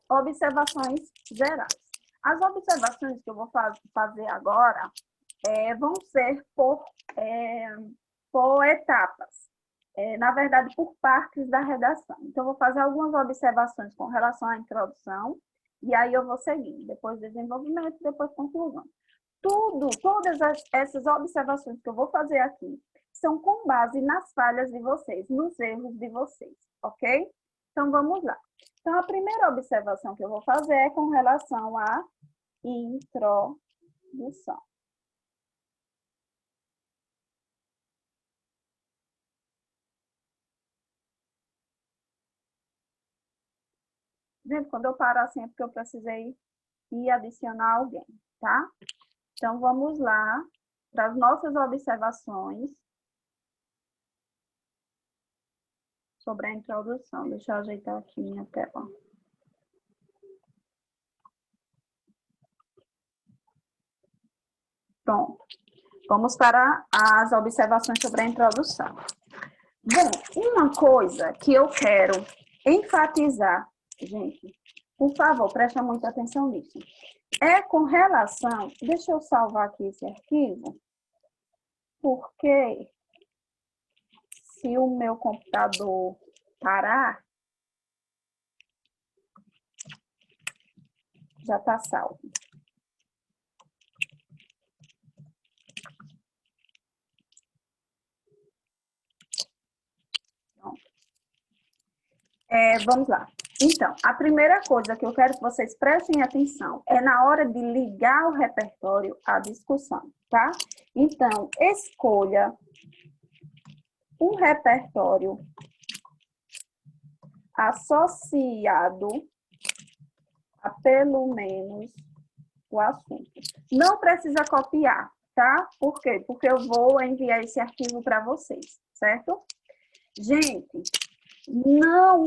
observações gerais. As observações que eu vou fazer agora vão ser por etapas. Na verdade, por partes da redação. Então, eu vou fazer algumas observações com relação à introdução, e aí eu vou seguindo. Depois desenvolvimento, depois conclusão. Todas essas observações que eu vou fazer aqui são com base nas falhas de vocês, nos erros de vocês, ok? Então, vamos lá. Então, a primeira observação que eu vou fazer é com relação à introdução. Gente, quando eu paro assim é porque eu precisei ir adicionar alguém, tá? Então, vamos lá para as nossas observações sobre a introdução. Deixa eu ajeitar aqui minha tela. Pronto. Vamos para as observações sobre a introdução. Bom, uma coisa que eu quero enfatizar, gente, por favor, presta muita atenção nisso, é com relação, deixa eu salvar aqui esse arquivo, porque se o meu computador parar, já está salvo. Vamos lá. Então, a primeira coisa que eu quero que vocês prestem atenção é na hora de ligar o repertório à discussão, tá? Então, escolha um repertório associado a pelo menos o assunto. Não precisa copiar, tá? Por quê? Porque eu vou enviar esse arquivo para vocês, certo? Gente, não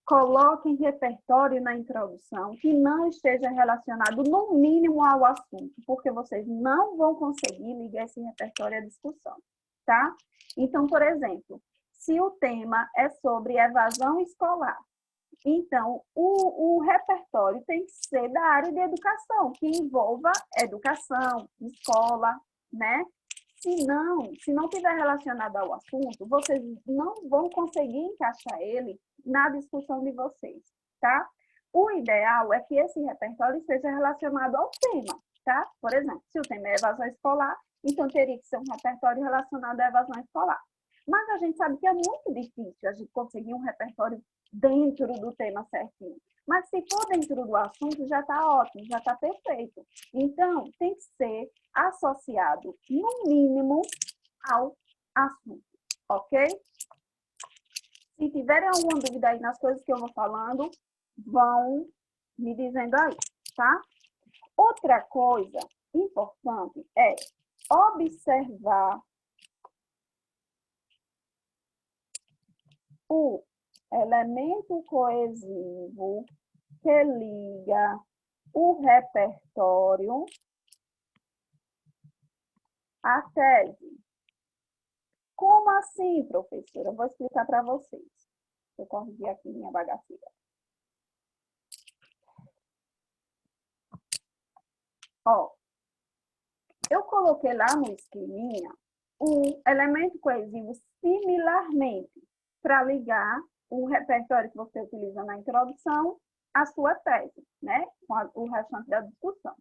coloquem repertório na introdução que não esteja relacionado, no mínimo, ao assunto, porque vocês não vão conseguir ligar esse repertório à discussão, tá? Então, por exemplo, se o tema é sobre evasão escolar, então, o repertório tem que ser da área de educação, que envolva educação, escola, né? Se não tiver relacionado ao assunto, vocês não vão conseguir encaixar ele na discussão de vocês, tá? O ideal é que esse repertório esteja relacionado ao tema, tá? Por exemplo, se o tema é evasão escolar, então teria que ser um repertório relacionado à evasão escolar. Mas a gente sabe que é muito difícil a gente conseguir um repertório dentro do tema certinho. Mas se for dentro do assunto, já está ótimo, já está perfeito. Então, tem que ser associado, no mínimo, ao assunto, ok? Se tiverem alguma dúvida aí nas coisas que eu vou falando, vão me dizendo aí, tá? Outra coisa importante é observar o elemento coesivo que liga o repertório à tese. Como assim, professora? Eu vou explicar para vocês. Deixa eu corrigir aqui minha bagaceira. Ó, eu coloquei lá no esqueminha o elemento coesivo similarmente para ligar o repertório que você utiliza na introdução à sua tese, né? Com o restante da discussão.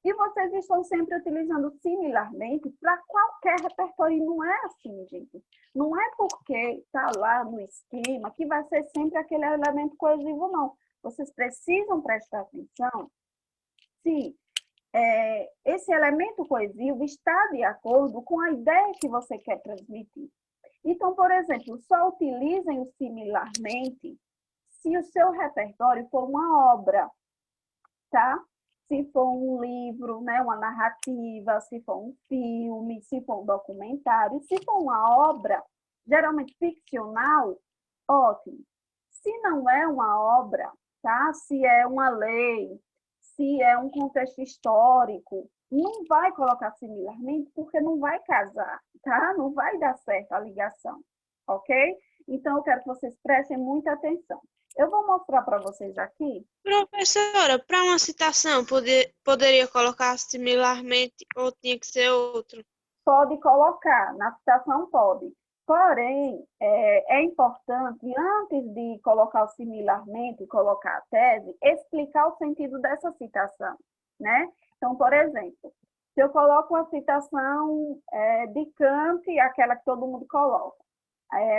E vocês estão sempre utilizando similarmente para qualquer repertório. E não é assim, gente. Não é porque está lá no esquema que vai ser sempre aquele elemento coesivo, não. Vocês precisam prestar atenção se esse elemento coesivo está de acordo com a ideia que você quer transmitir. Então, por exemplo, só utilizem o similarmente se o seu repertório for uma obra, tá? Se for um livro, né, uma narrativa, se for um filme, se for um documentário, se for uma obra, geralmente ficcional, ótimo. Se não é uma obra, tá? Se é uma lei, se é um contexto histórico, não vai colocar similarmente porque não vai casar, tá? Não vai dar certo a ligação, ok? Então, eu quero que vocês prestem muita atenção. Eu vou mostrar jogar para vocês aqui. Professora, para uma citação, poderia colocar similarmente ou tinha que ser outro? Pode colocar, na citação pode. Porém, é importante, antes de colocar o similarmente, colocar a tese, explicar o sentido dessa citação, né? Então, por exemplo, se eu coloco uma citação de Kant, aquela que todo mundo coloca,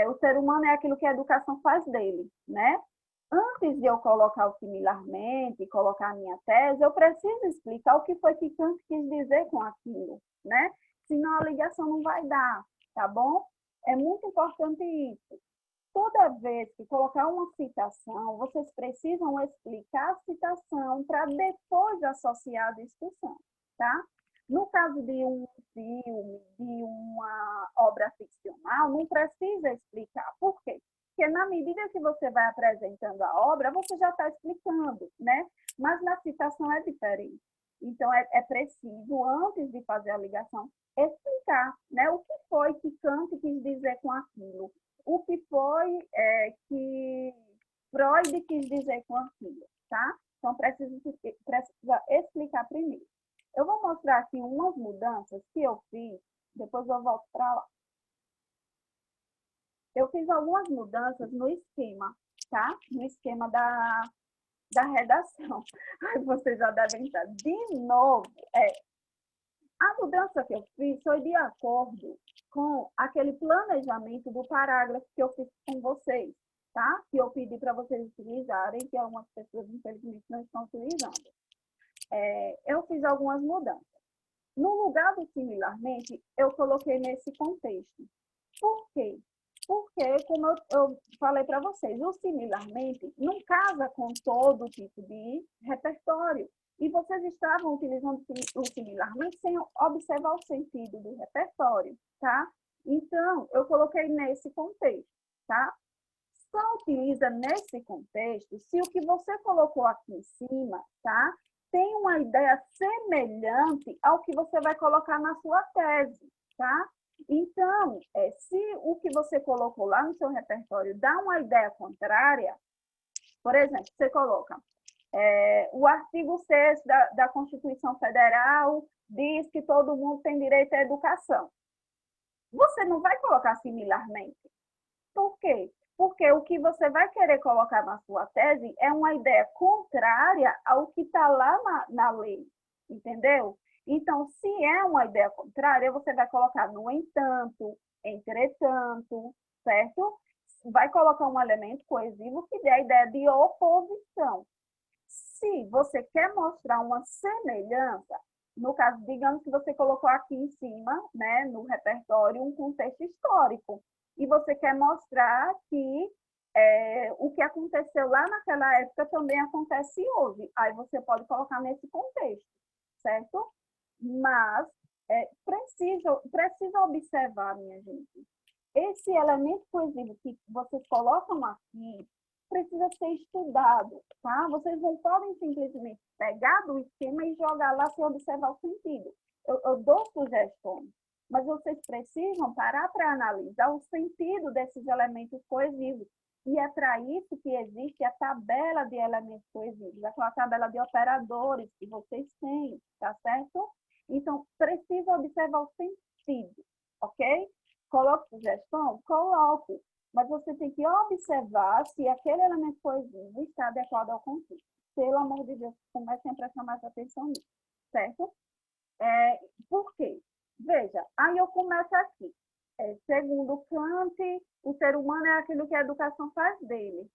o ser humano é aquilo que a educação faz dele, né? Antes de eu colocar o similarmente, colocar a minha tese, eu preciso explicar o que foi que Kant quis dizer com aquilo, né? Senão a ligação não vai dar, tá bom? É muito importante isso. Toda vez que colocar uma citação, vocês precisam explicar a citação para depois associar a discussão, tá? No caso de um filme, de uma obra ficcional, não precisa explicar. Por quê? Porque na medida que você vai apresentando a obra, você já está explicando, né? Mas na citação é diferente. Então, é preciso, antes de fazer a ligação, explicar, né? O que foi que Kant quis dizer com aquilo, o que foi que Freud quis dizer com aquilo, tá? Então, precisa explicar primeiro. Eu vou mostrar aqui umas mudanças que eu fiz, depois eu volto para lá. Eu fiz algumas mudanças no esquema, tá? No esquema da redação. Aí vocês já devem estar. De novo, a mudança que eu fiz foi de acordo com aquele planejamento do parágrafo que eu fiz com vocês, tá? Que eu pedi para vocês utilizarem, que algumas pessoas, infelizmente, não estão utilizando. Eu fiz algumas mudanças. No lugar do similarmente, eu coloquei nesse contexto. Por quê? Porque, como eu falei para vocês, o similarmente não casa com todo tipo de repertório. E vocês estavam utilizando o similarmente sem observar o sentido do repertório, tá? Então, eu coloquei nesse contexto, tá? Só utiliza nesse contexto se o que você colocou aqui em cima, tá? Tem uma ideia semelhante ao que você vai colocar na sua tese, tá? Então, se o que você colocou lá no seu repertório dá uma ideia contrária, por exemplo, você coloca o artigo 6º da Constituição Federal diz que todo mundo tem direito à educação. Você não vai colocar similarmente. Por quê? Porque o que você vai querer colocar na sua tese é uma ideia contrária ao que está lá na lei, entendeu? Então, se é uma ideia contrária, você vai colocar no entanto, entretanto, certo? Vai colocar um elemento coesivo que dê a ideia de oposição. Se você quer mostrar uma semelhança, no caso, digamos que você colocou aqui em cima, né, no repertório, um contexto histórico, e você quer mostrar que o que aconteceu lá naquela época também acontece hoje. Aí você pode colocar nesse contexto, certo? Mas precisa observar, minha gente, esse elemento coesivo que vocês colocam aqui precisa ser estudado, tá? Vocês não podem simplesmente pegar do esquema e jogar lá sem observar o sentido. Eu dou sugestões, mas vocês precisam parar para analisar o sentido desses elementos coesivos. E é para isso que existe a tabela de elementos coesivos, aquela tabela de operadores que vocês têm, tá certo? Então, precisa observar o sentido, ok? Coloco sugestão? Coloco. Mas você tem que observar se aquele elemento coesivo está adequado ao contexto. Pelo amor de Deus, comecem a prestar mais atenção nisso, certo? Por quê? Veja, aí eu começo aqui. Segundo Kant, o ser humano é aquilo que a educação faz dele.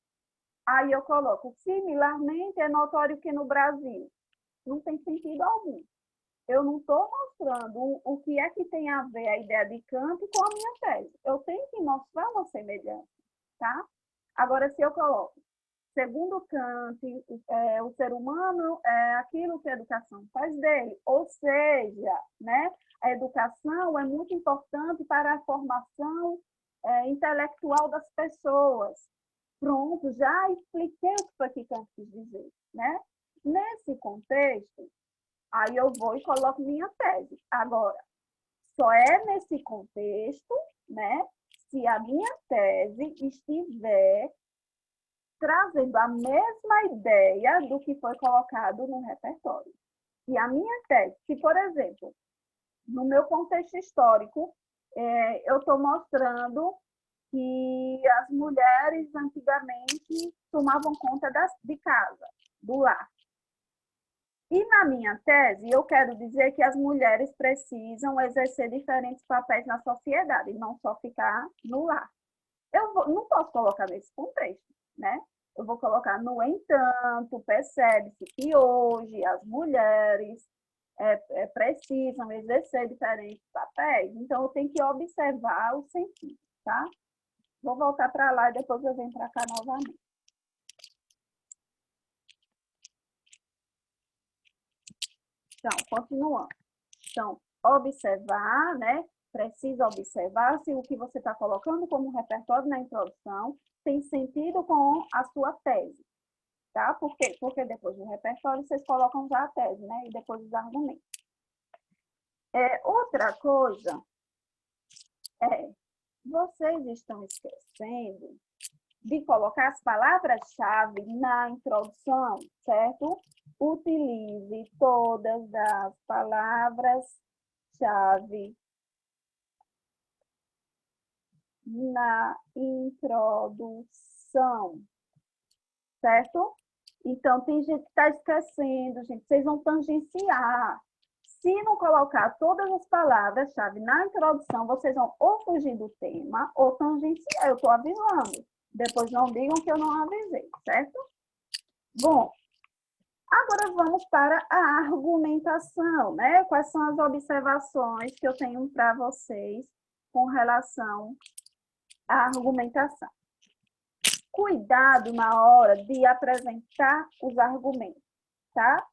Aí eu coloco, similarmente, é notório que no Brasil não tem sentido algum. Eu não estou mostrando o que é que tem a ver a ideia de Kant com a minha tese. Eu tenho que mostrar uma semelhança, tá? Agora, se eu coloco, segundo Kant, o ser humano é aquilo que a educação faz dele, ou seja, né, a educação é muito importante para a formação intelectual das pessoas. Pronto, já expliquei o que foi que Kant quis dizer, né? Nesse contexto, aí eu vou e coloco minha tese. Agora, só é nesse contexto, né, se a minha tese estiver trazendo a mesma ideia do que foi colocado no repertório. E a minha tese, se, por exemplo, no meu contexto histórico, eu estou mostrando que as mulheres antigamente tomavam conta de casa, do lar. E na minha tese, eu quero dizer que as mulheres precisam exercer diferentes papéis na sociedade, e não só ficar no lar. Não posso colocar nesse contexto, né? Eu vou colocar, no entanto, percebe-se que hoje as mulheres precisam exercer diferentes papéis, então eu tenho que observar o sentido, tá? Vou voltar para lá e depois eu venho para cá novamente. Então, continuando. Então, observar, né? Precisa observar se o que você está colocando como repertório na introdução tem sentido com a sua tese, tá? Por quê? Porque depois do repertório vocês colocam já a tese, né? E depois os argumentos. Outra coisa vocês estão esquecendo de colocar as palavras-chave na introdução, certo? Utilize todas as palavras-chave na introdução, certo? Então, tem gente que está esquecendo, gente, vocês vão tangenciar. Se não colocar todas as palavras-chave na introdução, vocês vão ou fugir do tema ou tangenciar. Eu estou avisando. Depois não digam que eu não avisei, certo? Bom, agora vamos para a argumentação, né? Quais são as observações que eu tenho para vocês com relação à argumentação? Cuidado na hora de apresentar os argumentos, tá?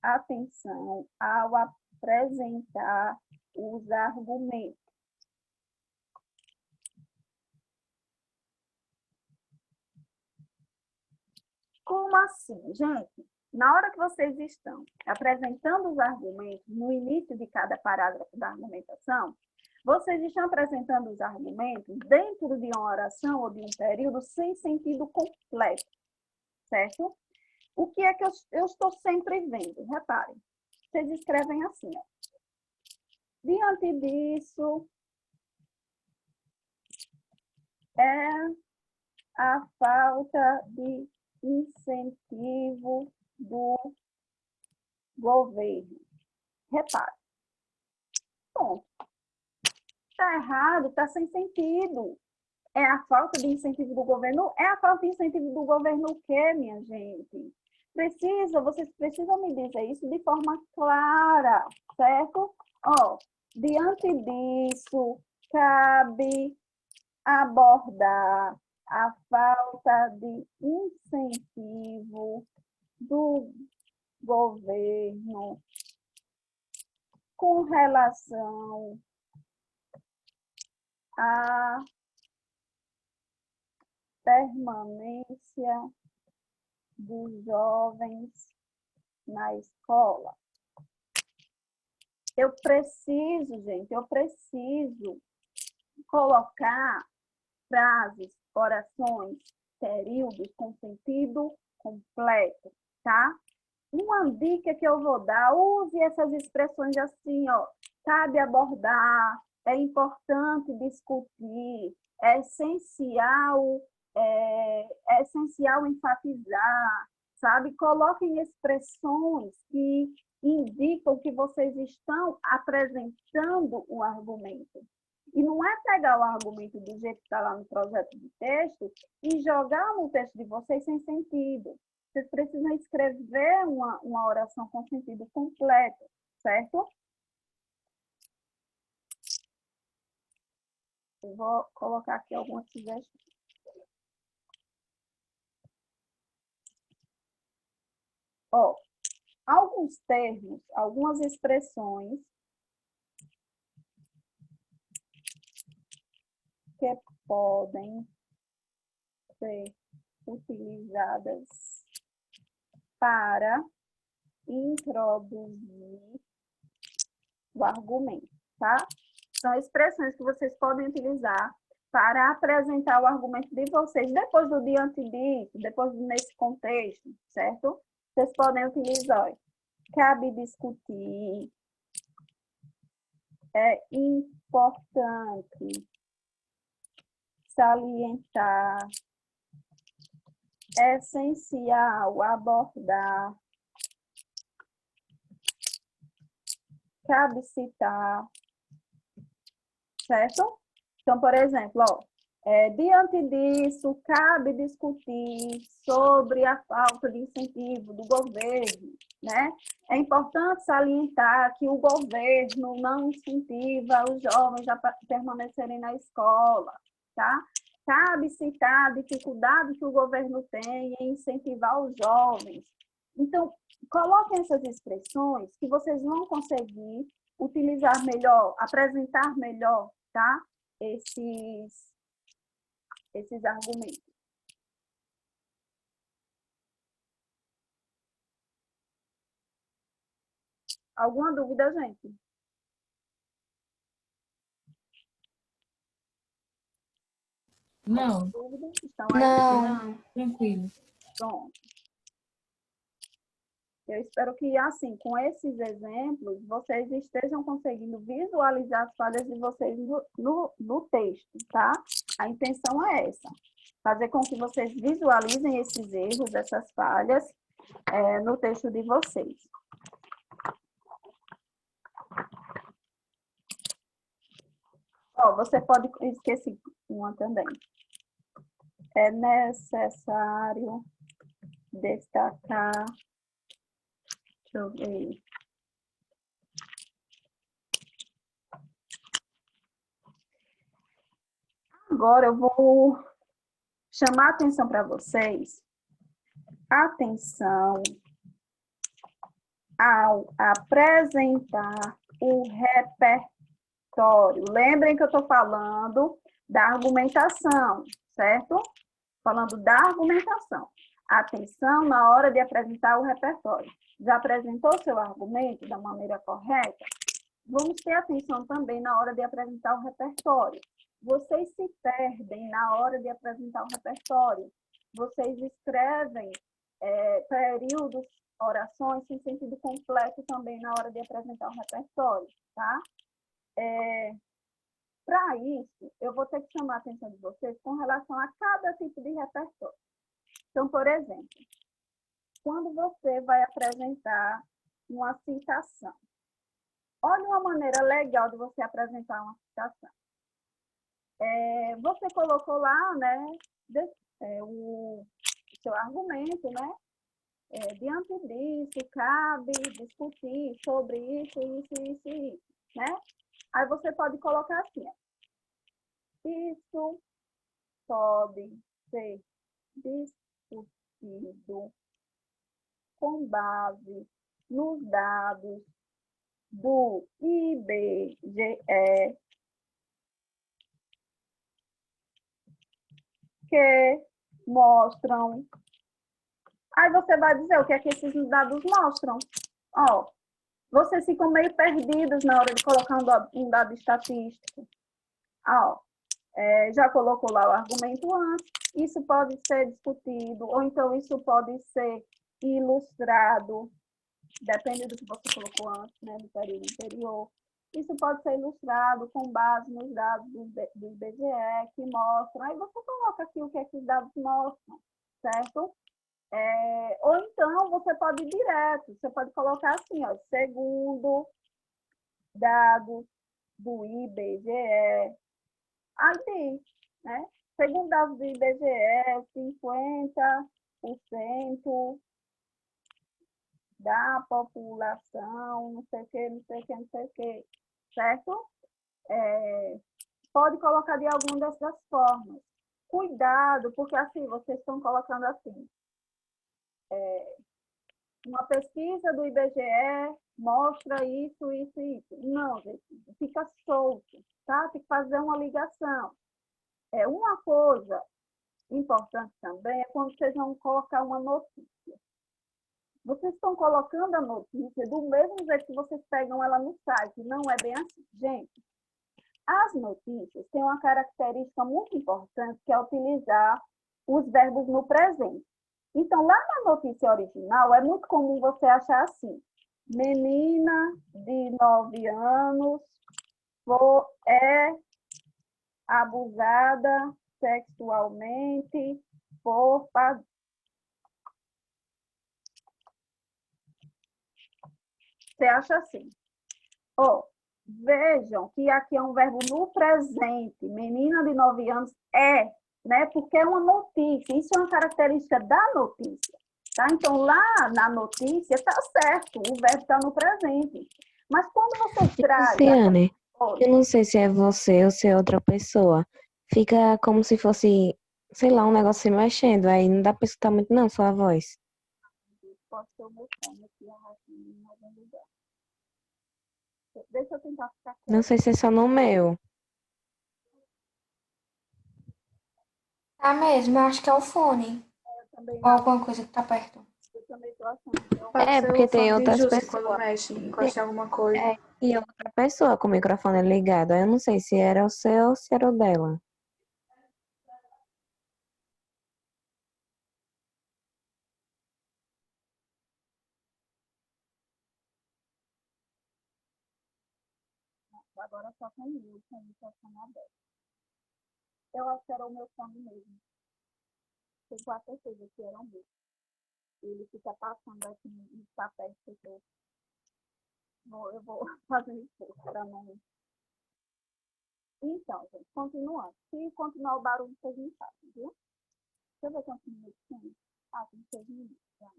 Atenção ao apresentar os argumentos. Como assim, gente? Na hora que vocês estão apresentando os argumentos, no início de cada parágrafo da argumentação, vocês estão apresentando os argumentos dentro de uma oração ou de um período sem sentido completo, certo? O que é que eu estou sempre vendo? Reparem, vocês escrevem assim, ó. Diante disso, é a falta de incentivo do governo. Repare. Ponto. Está errado, está sem sentido. É a falta de incentivo do governo? É a falta de incentivo do governo o quê, minha gente? Vocês precisam me dizer isso de forma clara, certo? Ó, diante disso, cabe abordar a falta de incentivo do governo com relação à permanência dos jovens na escola. Eu preciso colocar frases, orações, períodos com sentido completo, tá? Uma dica que eu vou dar, use essas expressões assim, ó, cabe abordar, é importante discutir, é essencial enfatizar, sabe? Coloquem expressões que indicam que vocês estão apresentando um argumento. E não é pegar o argumento do jeito que está lá no projeto de texto e jogar no texto de vocês sem sentido. Vocês precisam escrever uma oração com sentido completo, certo? Eu vou colocar aqui algumas sugestões. Ó, alguns termos, algumas expressões que podem ser utilizadas para introduzir o argumento, tá? São expressões que vocês podem utilizar para apresentar o argumento de vocês, depois do diante disso, depois nesse contexto, certo? Vocês podem utilizar, ó, cabe discutir, é importante salientar, é essencial abordar, cabe citar, certo? Então, por exemplo, ó, diante disso, cabe discutir sobre a falta de incentivo do governo, né? É importante salientar que o governo não incentiva os jovens a permanecerem na escola, tá? Cabe citar a dificuldade que o governo tem em incentivar os jovens. Então, coloquem essas expressões que vocês vão conseguir utilizar melhor, apresentar melhor, tá? Esses argumentos. Alguma dúvida, gente? Não. Dúvida? Estão aí? Não. Tranquilo. Pronto. Eu espero que, assim, com esses exemplos, vocês estejam conseguindo visualizar as falhas de vocês no texto, tá? A intenção é essa, fazer com que vocês visualizem esses erros, essas falhas, no texto de vocês. Ó, você pode esquecer uma também. É necessário destacar. Deixa eu ver. Agora eu vou chamar a atenção para vocês. Atenção ao apresentar o repertório. Lembrem que eu estou falando da argumentação, certo? Falando da argumentação. Atenção na hora de apresentar o repertório. Já apresentou seu argumento da maneira correta? Vamos ter atenção também na hora de apresentar o repertório. Vocês se perdem na hora de apresentar o repertório. Vocês escrevem períodos, orações sem sentido completo também na hora de apresentar o repertório, tá? Para isso, eu vou ter que chamar a atenção de vocês com relação a cada tipo de repertório. Então, por exemplo, quando você vai apresentar uma citação, olha uma maneira legal de você apresentar uma citação. Você colocou lá, né, o seu argumento, né? Diante disso, cabe discutir sobre isso, né? Aí você pode colocar assim, ó. Isso pode ser discutido com base nos dados do IBGE que mostram. Aí você vai dizer o que é que esses dados mostram. Ó, vocês ficam meio perdidos na hora de colocar um dado estatístico. Ó, já colocou lá o argumento antes. Isso pode ser discutido, ou então isso pode ser ilustrado, depende do que você colocou antes, né, do período anterior. Isso pode ser ilustrado com base nos dados do IBGE que mostram. Aí você coloca aqui o que é que os dados mostram, certo? Ou então você pode ir direto, você pode colocar assim, ó, segundo dados do IBGE. Aí diz, né? Segundo dados do IBGE, 50% da população, não sei o que, não sei o que, não sei o que, certo? Pode colocar de alguma dessas formas. Cuidado, porque assim, vocês estão colocando assim, uma pesquisa do IBGE mostra isso, isso e isso. Não, gente, fica solto, tá? Tem que fazer uma ligação. Uma coisa importante também é quando vocês vão colocar uma notícia. Vocês estão colocando a notícia do mesmo jeito que vocês pegam ela no site. Não é bem assim. Gente, As notícias têm uma característica muito importante, que é utilizar os verbos no presente. Então, lá na notícia original, é muito comum você achar assim: menina de 9 anos é abusada sexualmente por padrinho. Você acha assim? Vejam que aqui é um verbo no presente. Menina de 9 anos é, né? Porque é uma notícia. Isso é uma característica da notícia. Tá? Então, lá na notícia, está certo, o verbo está no presente. Mas quando você traz... Luciane, eu não sei se é você ou se é outra pessoa. Fica como se fosse, sei lá, um negócio se mexendo. Aí não dá pra escutar muito, não, sua voz. Pode ser o meu fone aqui, em algum lugar. Deixa eu tentar ficar quieta. Não sei se é só no meu. Tá mesmo, eu acho que é o fone. Também Ou alguma coisa que tá perto. eu também estou achando. Então, É, porque tem outras Quando pessoas. mexe, encosta em alguma coisa. É, e outra pessoa com o microfone ligado. Aí eu não sei se era o seu ou se era o dela. agora só tem mute, tem microfone aberto. Eu acho que era o meu fone mesmo. Tenho quase certeza que era o meu. Ele fica passando aqui nos papéis que eu vou fazer isso para não... Então, gente, continuando. Se continuar o barulho, vocês me fazem, viu? Deixa eu ver quantos minutos tem. Tem 6 minutos. Já.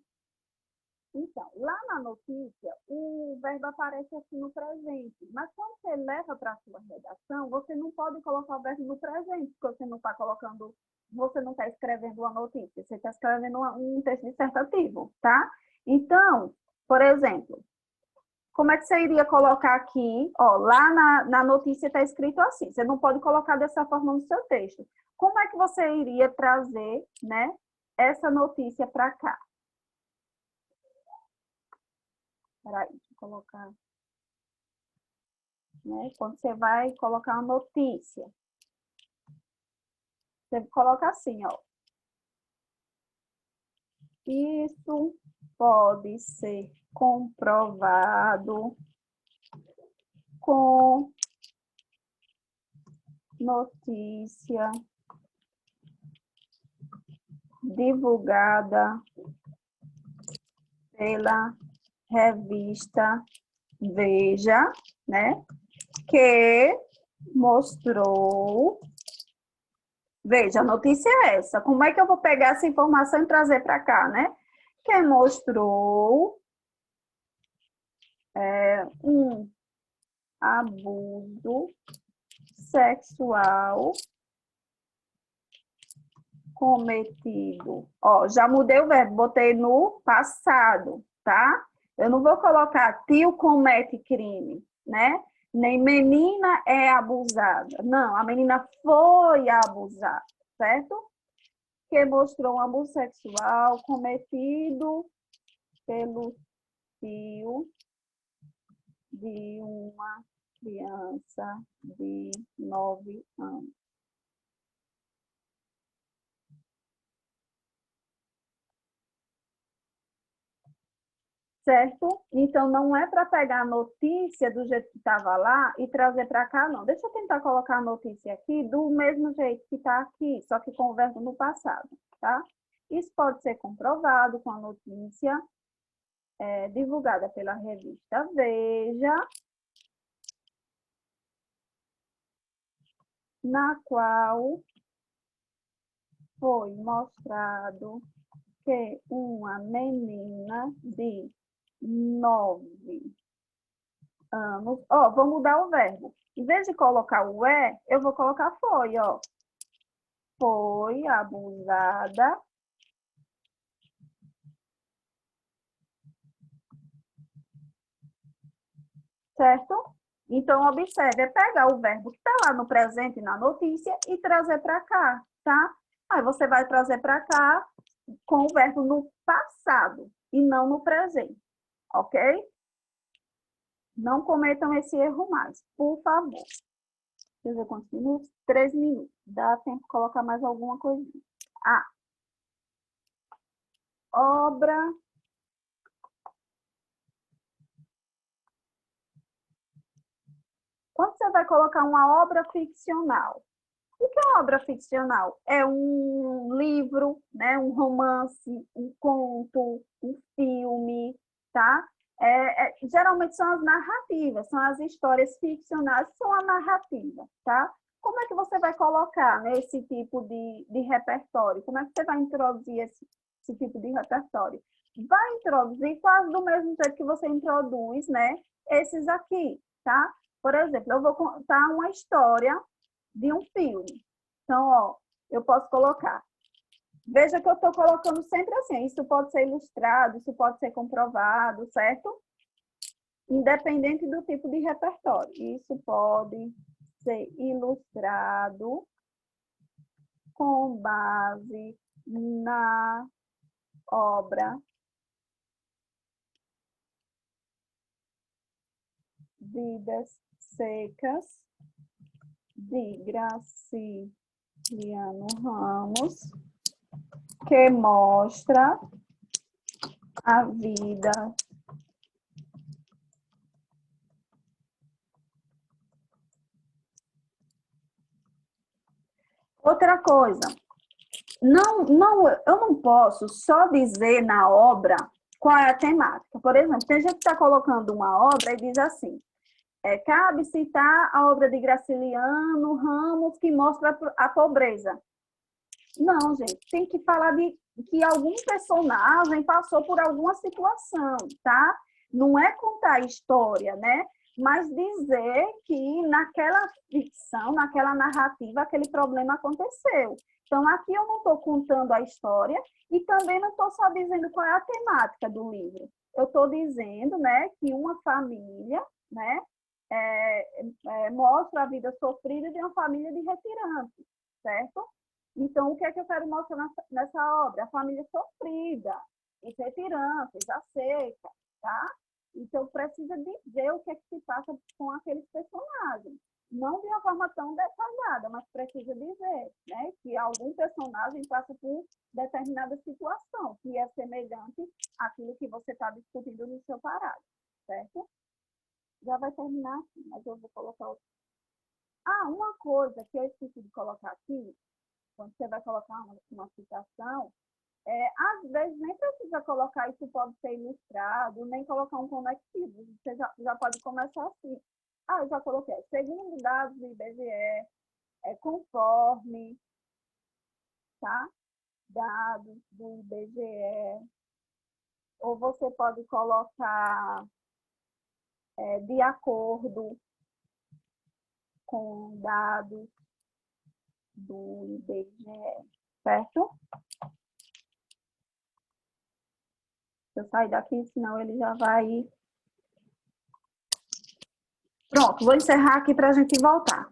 Então, lá na notícia, o verbo aparece aqui no presente. Mas quando você leva para a sua redação, você não pode colocar o verbo no presente, porque você não está colocando, você não está escrevendo uma notícia, você está escrevendo um texto dissertativo, tá? Então, por exemplo, como é que você iria colocar aqui? Lá na notícia está escrito assim, você não pode colocar dessa forma no seu texto. Como é que você iria trazer, né, essa notícia para cá? Peraí, deixa eu colocar. Né? Quando você vai colocar uma notícia, você coloca assim, ó. Isso pode ser comprovado com notícia divulgada pela revista Veja, né? Que mostrou... Veja, a notícia é essa. Como é que eu vou pegar essa informação e trazer para cá, né? Que mostrou um abuso sexual cometido. Já mudei o verbo, botei no passado, tá? Eu não vou colocar tio comete crime, né? Nem menina é abusada. Não, a menina foi abusada, certo? Que mostrou um abuso sexual cometido pelo tio de uma criança de 9 anos. Certo? Então, não é para pegar a notícia do jeito que estava lá e trazer para cá, não. Deixa eu tentar colocar a notícia aqui do mesmo jeito que está aqui, só que com o verbo no passado, tá? Isso pode ser comprovado com a notícia divulgada pela revista Veja, na qual foi mostrado que uma menina de 9 anos... vou mudar o verbo. Em vez de colocar o eu vou colocar foi, ó. Foi abusada certo? Então, observe, é pegar o verbo que está lá no presente, na notícia, e trazer para cá, tá? Aí você vai trazer para cá com o verbo no passado e não no presente, ok? Não cometam esse erro mais, por favor. Deixa eu ver quantos minutos? 3 minutos. Dá tempo de colocar mais alguma coisinha. Ah. Obra. Quando você vai colocar uma obra ficcional? O que é uma obra ficcional? É um livro, né? Um romance, um conto, um filme, tá? Geralmente são as narrativas, são as histórias ficcionais, são a narrativa, tá? Como é que você vai colocar, né, esse tipo de repertório? Como é que você vai introduzir esse tipo de repertório? Vai introduzir quase do mesmo jeito que você introduz, né, esses aqui, tá? Por exemplo, eu vou contar uma história de um filme. Então, ó, eu posso colocar. Veja que eu estou colocando sempre assim. Isso pode ser ilustrado, isso pode ser comprovado, certo? Independente do tipo de repertório. Isso pode ser ilustrado com base na obra Vidas Secas de Graciliano Ramos, que mostra a vida outra coisa. Eu não posso só dizer na obra qual é a temática. Por exemplo, tem gente que está colocando uma obra e diz assim, cabe citar a obra de Graciliano Ramos que mostra a pobreza. Não, gente, tem que falar de que algum personagem passou por alguma situação, tá? Não é contar a história, né? Mas dizer que naquela ficção, naquela narrativa, aquele problema aconteceu. Então, aqui eu não estou contando a história e também não estou só dizendo qual é a temática do livro. Eu estou dizendo, né, que uma família, né, mostra a vida sofrida de uma família de retirantes, certo? Então, o que é que eu quero mostrar nessa obra? A família sofrida, os retirantes, a seca, tá? Então, precisa dizer o que é que se passa com aqueles personagens. Não de uma forma tão detalhada, mas precisa dizer, né, que algum personagem passa por determinada situação, que é semelhante àquilo que você está discutindo no seu parágrafo, certo? Já vai terminar aqui, mas eu vou colocar outro. Ah, uma coisa que eu esqueci de colocar aqui, quando você vai colocar uma citação, às vezes nem precisa colocar isso pode ser ilustrado, nem colocar um conectivo. Você já pode começar assim. Ah, eu já coloquei. Segundo dados do IBGE, conforme, tá? Dados do IBGE. Ou você pode colocar de acordo com dados do IBGE, certo? Se eu sair daqui, senão ele já vai... Pronto, vou encerrar aqui para a gente voltar.